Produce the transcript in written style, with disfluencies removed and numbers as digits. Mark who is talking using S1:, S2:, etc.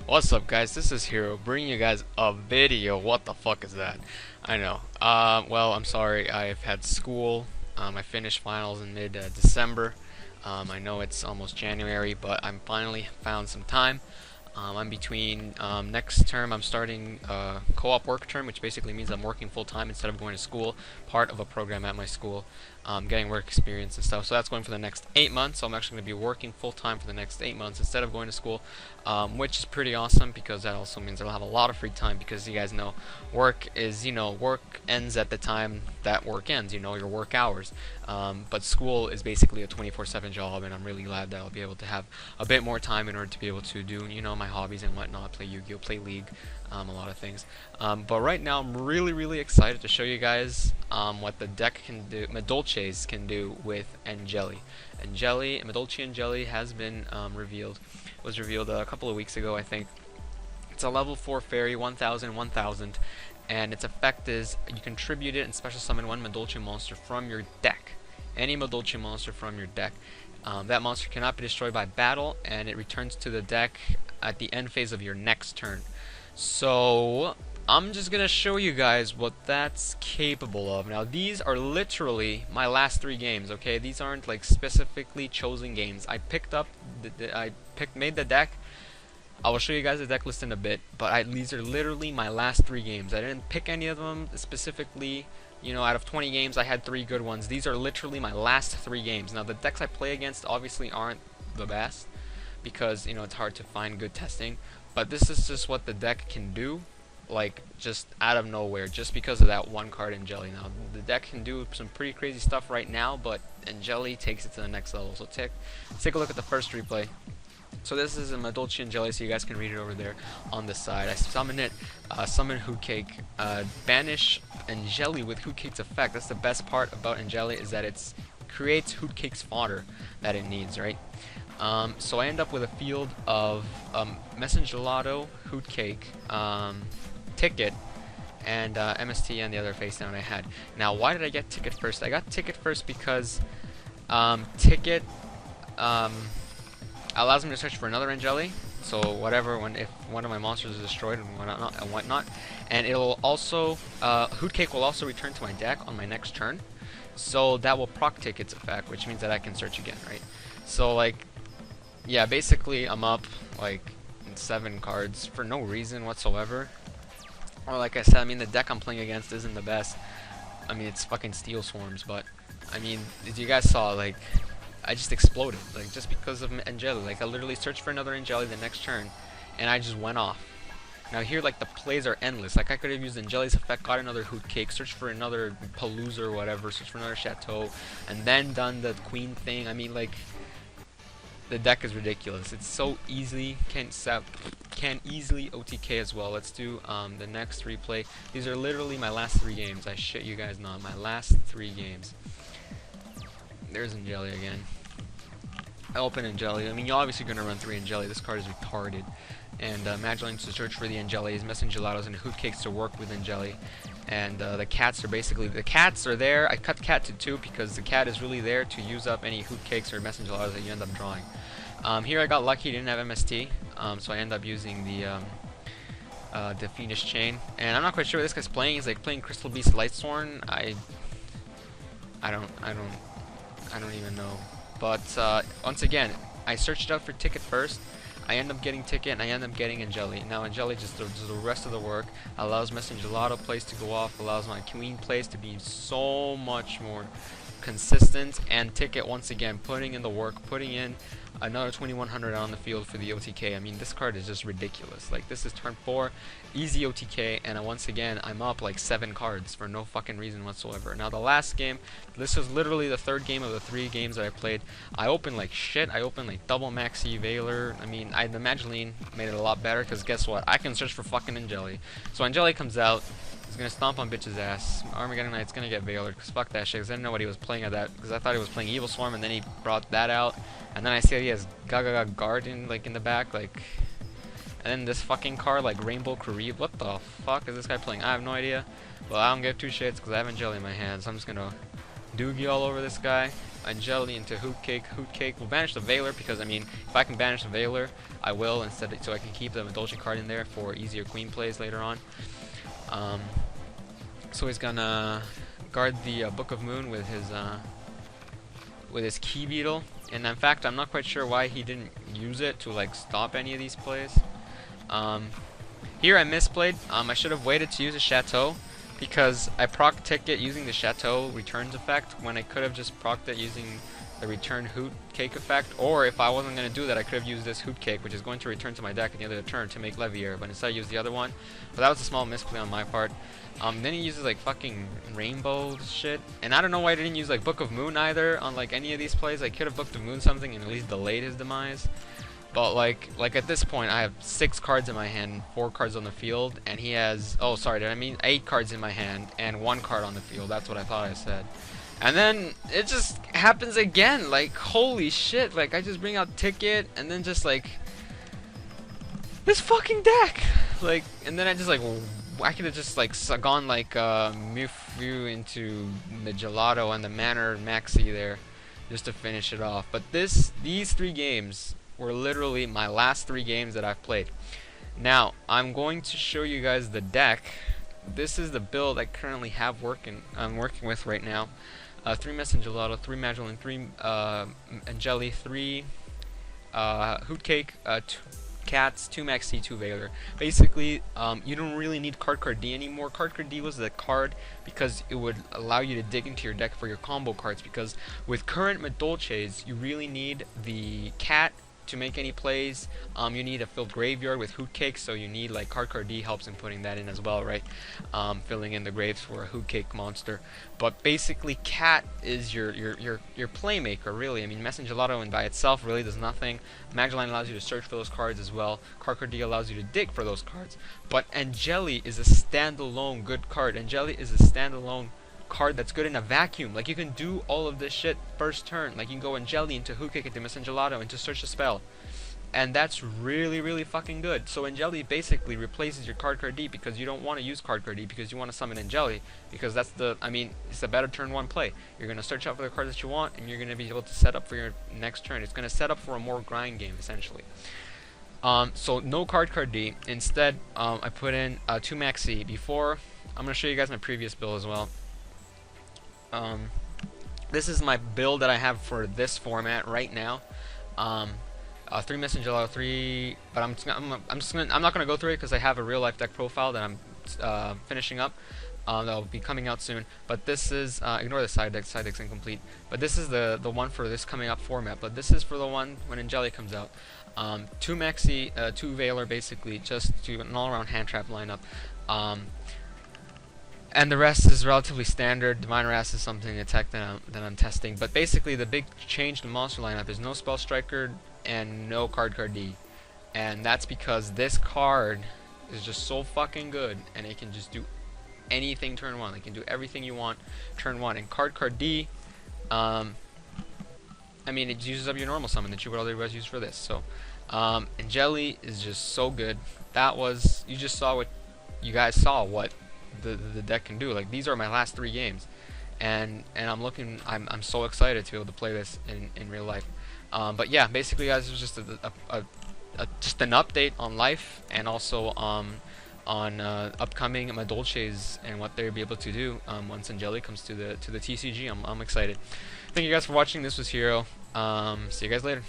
S1: What's up, guys? This is Hero bringing you guys a video. What the fuck is that? I know. Well, I'm sorry. I've had school. I finished finals in mid-December. I know it's almost January, but I'm finally found some time. I'm between next term. I'm starting co-op work term, which basically means I'm working full time instead of going to school. Part of a program at my school, getting work experience and stuff. So that's going for the next 8 months. So I'm actually going to be working full time for the next 8 months instead of going to school, which is pretty awesome because that also means I'll have a lot of free time. Because you guys know, work is work ends at the time that work ends. Your work hours. But school is basically a 24/7 job, and I'm really glad that I'll be able to have a bit more time in order to be able to do my hobbies and whatnot, play Yu-Gi-Oh, play League, a lot of things. But right now I'm really excited to show you guys what the deck can do, Madolches can do with Angeli. Madolche Angeli has been revealed. Was revealed a couple of weeks ago, I think. It's a level 4 fairy, 1000, and its effect is you contribute it and special summon one Madolche monster from your deck. Any Madolche monster from your deck. That monster cannot be destroyed by battle, and it returns to the deck at the end phase of your next turn. So I'm just gonna show you guys what that's capable of. Now these are literally my last 3 games. Okay, these aren't like specifically chosen games. I picked up, made the deck. I will show you guys the deck list in a bit, but these are literally my last 3 games. I didn't pick any of them specifically. Out of 20 games, I had 3 good ones. These are literally my last 3 games. Now, the decks I play against obviously aren't the best because, it's hard to find good testing. But this is just what the deck can do, like, just out of nowhere, just because of that one card, Angeli. Now, the deck can do some pretty crazy stuff right now, but Angeli takes it to the next level. So let's take a look at the first replay. So this is a Madolche Angeli, so you guys can read it over there on the side. I summon it, summon Hootcake, banish Angeli with Hootcake's effect. That's the best part about Angeli, is that it creates Hootcake's fodder that it needs, right? So I end up with a field of Messengelato, Hootcake, Ticket, and MST and the other face down I had. Now, why did I get Ticket first? I got Ticket first because Ticket allows me to search for another Angeli, so if one of my monsters is destroyed and whatnot, and it'll also Hootcake will also return to my deck on my next turn, so that will proc Ticket's effect, which means that I can search again, right? So yeah, basically I'm up like 7 cards for no reason whatsoever. Or like I said, the deck I'm playing against isn't the best. It's fucking Steel Swarms, but as you guys saw, I just exploded, just because of Angeli. I literally searched for another Angeli the next turn, and I just went off. Now here, the plays are endless. I could have used Angeli's effect, got another Hootcake, searched for another Palooza or whatever, searched for another Chateau, and then done the Queen thing. The deck is ridiculous. It's so easy, can easily OTK as well. Let's do the next replay. These are literally my last 3 games. I shit you guys not, my last 3 games. There's Angeli again. I open Angeli. You're obviously going to run 3 Angeli. This card is retarded. And Madolche to search for the Angelis, Messengelatos, and Hootcakes to work with Angeli. And the cats are there. I cut the cat to 2 because the cat is really there to use up any Hootcakes or Messengelatos that you end up drawing. Here I got lucky, didn't have MST, so I end up using the Fiendish Chain. And I'm not quite sure what this guy's playing. He's playing Crystal Beast Lightsworn. I don't even know. But once again, I searched out for Ticket first. I end up getting Ticket, and I end up getting Angeli. Now Angeli just does the rest of the work, allows Messengelato plays to go off, allows my Queen plays to be so much more consistent, and Ticket once again putting in the work, putting in another 2100 on the field for the OTK. This card is just ridiculous. This is turn 4, easy OTK, and once again I'm up 7 cards for no fucking reason whatsoever. Now the last game, this was literally the 3rd game of the 3 games that I played. I opened like shit. I opened Double Maxi Veiler. The Mageline made it a lot better because guess what? I can search for fucking Angeli. So Angeli comes out. He's gonna stomp on bitch's ass. Armageddon Knight's gonna get Veiler because fuck that shit. Because I didn't know what he was playing at that. Because I thought he was playing Evil Swarm, and then he brought that out. And then I see that he has Gaga Garden in the back, and then this fucking card Rainbow Karib. What the fuck is this guy playing? I have no idea. Well, I don't give 2 shits because I have Angeli in my hand, so I'm just gonna Doogie all over this guy. Angeli into Hootcake. Hootcake will banish the Veiler because, I mean, if I can banish the Veiler, I will, instead, so I can keep the Madolche card in there for easier queen plays later on. So he's gonna guard the Book of Moon with his Key Beetle, and in fact, I'm not quite sure why he didn't use it to like stop any of these plays. Here I misplayed. I should have waited to use a Chateau, because I proc ticket using the Chateau returns effect when I could have just procced it using the return Hoot Cake effect. Or if I wasn't going to do that, I could have used this Hoot Cake, which is going to return to my deck at the end of the turn to make Levier, but instead I used the other one. But that was a small misplay on my part. Then he uses like fucking rainbow shit, and I don't know why I didn't use like Book of Moon either on like any of these plays. I could have Booked of Moon something and at least delayed his demise. But like at this point, I have 6 cards in my hand, 4 cards on the field, and he has, oh sorry, did I mean 8 cards in my hand and 1 card on the field? That's what I thought I said. And then it just happens again. Like holy shit! Like I just bring out ticket and then just like this fucking deck. Like, and then I just like, I could have just like gone like Mewtwo into the Gelato and the Manor Maxi there, just to finish it off. But these 3 games were literally my last 3 games that I've played. Now I'm going to show you guys the deck. This is the build I currently have I'm working with right now. 3 Mess and Gelato, 3 Magdalene, 3 Angeli, 3 Hootcake, 2 Cats, 2 Maxi, 2 Veiler. Basically, you don't really need Card D anymore. Card D was the card because it would allow you to dig into your deck for your combo cards, because with current Madolches, you really need the Cat to make any plays. You need a filled graveyard with Hootcake, so you need like Card D helps in putting that in as well, right? Filling in the graves for a Hootcake monster. But basically, Cat is your playmaker, really. I mean, Mess and Gelato and by itself really does nothing. Magdalene allows you to search for those cards as well. Card D allows you to dig for those cards. But Angeli is a standalone good card. Angeli is a standalone card that's good in a vacuum. Like you can do all of this shit first turn. Like you can go Angeli into Hootcake into Mess and Gelato into search a spell, and that's really fucking good. So Angeli basically replaces your Card D, because you don't want to use Card D because you want to summon Angeli, because that's the, I mean, it's a better turn 1 play. You're gonna search out for the cards that you want, and you're gonna be able to set up for your next turn. It's gonna set up for a more grind game essentially. So no Card D. Instead, I put in 2 Maxi. Before, I'm gonna show you guys my previous build as well. This is my build that I have for this format right now. 3 Mess and Gelato, 3, but I'm not gonna go through it because I have a real life deck profile that I'm finishing up. That'll be coming out soon. But this is ignore the side deck. Side deck's incomplete. But this is the one for this coming up format. But this is for the one when Angeli comes out. 2 Maxi, 2 Veiler, basically just to an all-around hand trap lineup. And the rest is relatively standard. Divine Wrath is something attack that I'm testing. But basically, the big change to the monster lineup is no Spell Striker and no Card D. And that's because this card is just so fucking good, and it can just do anything turn 1. It can do everything you want turn 1. And Card D, I mean, it uses up your normal summon that you would otherwise use for this. So, Angeli is just so good. That was, you just saw what, you guys saw what the deck can do. Like, these are my last 3 games, and I'm so excited to be able to play this in real life. But yeah, basically, guys, it was just just an update on life, and also on upcoming Madolches and what they'll be able to do once Angeli comes to the TCG. I'm excited. Thank you guys for watching. This was Hero. See you guys later.